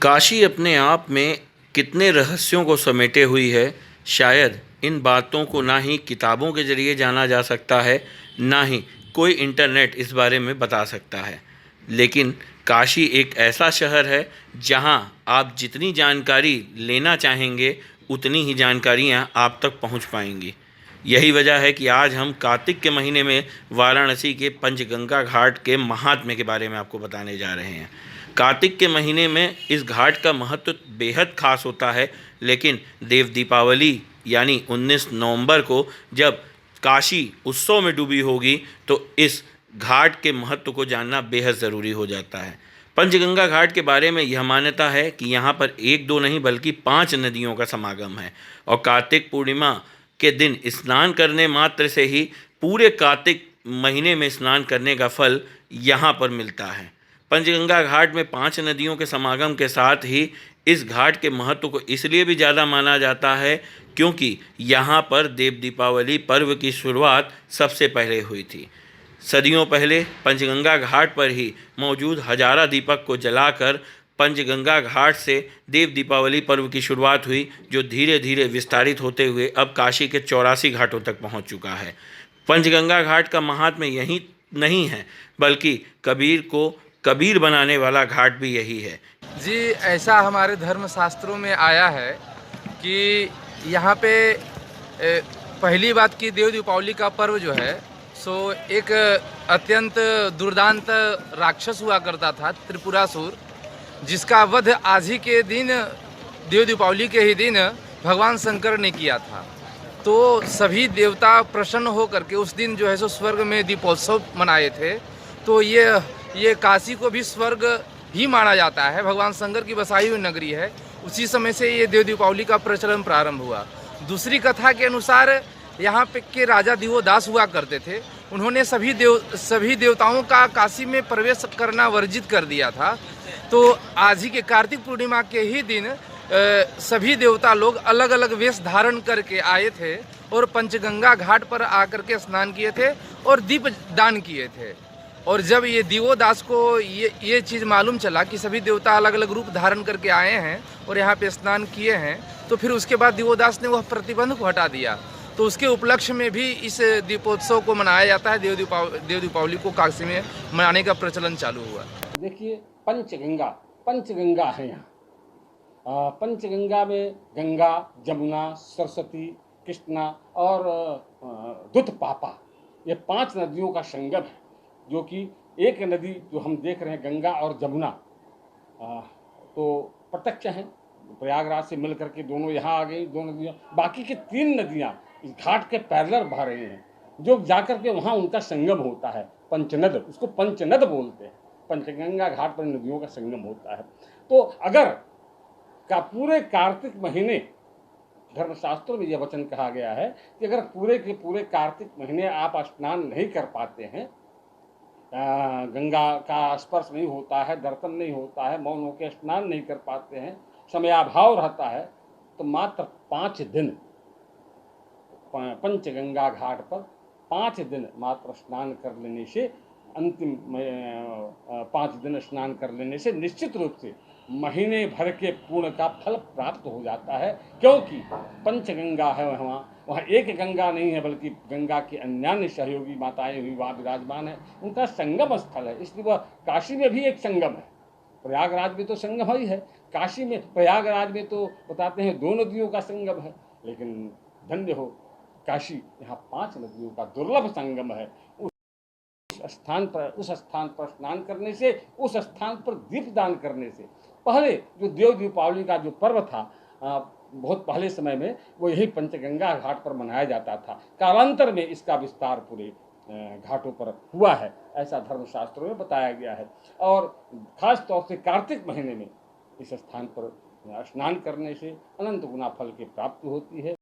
काशी अपने आप में कितने रहस्यों को समेटे हुई है। शायद इन बातों को ना ही किताबों के ज़रिए जाना जा सकता है, ना ही कोई इंटरनेट इस बारे में बता सकता है। लेकिन काशी एक ऐसा शहर है जहां आप जितनी जानकारी लेना चाहेंगे उतनी ही जानकारियां आप तक पहुंच पाएंगी। यही वजह है कि आज हम कार्तिक के महीने में वाराणसी के पंचगंगा घाट के महात्म्य के बारे में आपको बताने जा रहे हैं। कार्तिक के महीने में इस घाट का महत्व बेहद खास होता है, लेकिन देव दीपावली यानी 19 नवंबर को जब काशी उत्सव में डूबी होगी तो इस घाट के महत्व को जानना बेहद ज़रूरी हो जाता है। पंचगंगा घाट के बारे में यह मान्यता है कि यहाँ पर एक दो नहीं बल्कि 5 नदियों का समागम है और कार्तिक पूर्णिमा के दिन स्नान करने मात्र से ही पूरे कार्तिक महीने में स्नान करने का फल यहाँ पर मिलता है। पंचगंगा घाट में 5 नदियों के समागम के साथ ही इस घाट के महत्व को इसलिए भी ज़्यादा माना जाता है क्योंकि यहाँ पर देव दीपावली पर्व की शुरुआत सबसे पहले हुई थी। सदियों पहले पंचगंगा घाट पर ही मौजूद हजारा दीपक को जलाकर पंचगंगा घाट से देव दीपावली पर्व की शुरुआत हुई, जो धीरे धीरे विस्तारित होते हुए अब काशी के 84 घाटों तक पहुंच चुका है। पंचगंगा घाट का महात्म्य यही नहीं है बल्कि कबीर को कबीर बनाने वाला घाट भी यही है। जी, ऐसा हमारे धर्म शास्त्रों में आया है कि यहाँ पे पहली बात की देव दीपावली का पर्व जो है सो एक अत्यंत दुर्दांत राक्षस हुआ करता था, त्रिपुरासुर, जिसका वध आज ही के दिन देव दीपावली के ही दिन भगवान शंकर ने किया था। तो सभी देवता प्रसन्न हो करके उस दिन जो है सो स्वर्ग में दीपोत्सव मनाए थे। तो ये काशी को भी स्वर्ग ही माना जाता है, भगवान शंकर की बसाई हुई नगरी है। उसी समय से ये देव दीपावली का प्रचलन प्रारंभ हुआ। दूसरी कथा के अनुसार यहाँ पे के राजा दिवोदास हुआ करते थे। उन्होंने सभी देवताओं का काशी में प्रवेश करना वर्जित कर दिया था। तो आज ही के कार्तिक पूर्णिमा के ही दिन सभी देवता लोग अलग अलग वेश धारण करके आए थे और पंचगंगा घाट पर आकर के स्नान किए थे और दीप दान किए थे। और जब ये दिवोदास को ये चीज़ मालूम चला कि सभी देवता अलग अलग रूप धारण करके आए हैं और यहाँ पे स्नान किए हैं, तो फिर उसके बाद दिवोदास ने वह प्रतिबंध को हटा दिया। तो उसके उपलक्ष्य में भी इस दीपोत्सव को मनाया जाता है। देव दीपावली को काशी में मनाने का प्रचलन चालू हुआ। देखिए, पंचगंगा है यहाँ। पंचगंगा में गंगा, जमुना, सरस्वती, कृष्णा और दुधपापा, ये 5 नदियों का संगम है। जो कि एक नदी जो हम देख रहे हैं गंगा और जमुना, तो प्रत्यक्ष हैं, प्रयागराज से मिल करके दोनों यहाँ आ गई, 2 नदियाँ। बाकी की 3 नदियाँ इस घाट के पैरेलल बह रही हैं, जो जाकर के वहाँ उनका संगम होता है। पंचनद, उसको पंचनद बोलते हैं। पंचगंगा घाट पर नदियों का संगम होता है। तो अगर का पूरे कार्तिक महीने, धर्मशास्त्रों में यह वचन कहा गया है कि अगर पूरे के पूरे कार्तिक महीने आप स्नान नहीं कर पाते हैं, गंगा का स्पर्श नहीं होता है, दर्शन नहीं होता है, मौन होकर स्नान नहीं कर पाते हैं, समयाभाव रहता है, तो मात्र 5 दिन पंचगंगा घाट पर 5 दिन मात्र स्नान कर लेने से, अंतिम 5 दिन स्नान कर लेने से निश्चित रूप से महीने भर के पुण्य का फल प्राप्त हो जाता है। क्योंकि पंचगंगा है वहाँ एक गंगा नहीं है बल्कि गंगा की अन्यान्य सहयोगी माताएं हुई वहाँ विराजमान है, उनका संगम स्थल है। इसलिए वह काशी में भी एक संगम है। प्रयागराज में तो संगम ही है, काशी में, प्रयागराज में तो बताते हैं 2 नदियों का संगम है, लेकिन धन्य हो काशी, यहाँ 5 नदियों का दुर्लभ संगम है। उस स्थान पर स्नान करने से, उस स्थान पर दीपदान करने से पहले जो देव दीपावली का जो पर्व था, बहुत पहले समय में वो यही पंचगंगा घाट पर मनाया जाता था। कालांतर में इसका विस्तार पूरे घाटों पर हुआ है, ऐसा धर्मशास्त्रों में बताया गया है। और खास तौर से कार्तिक महीने में इस स्थान पर स्नान करने से अनंत गुना फल की प्राप्ति होती है।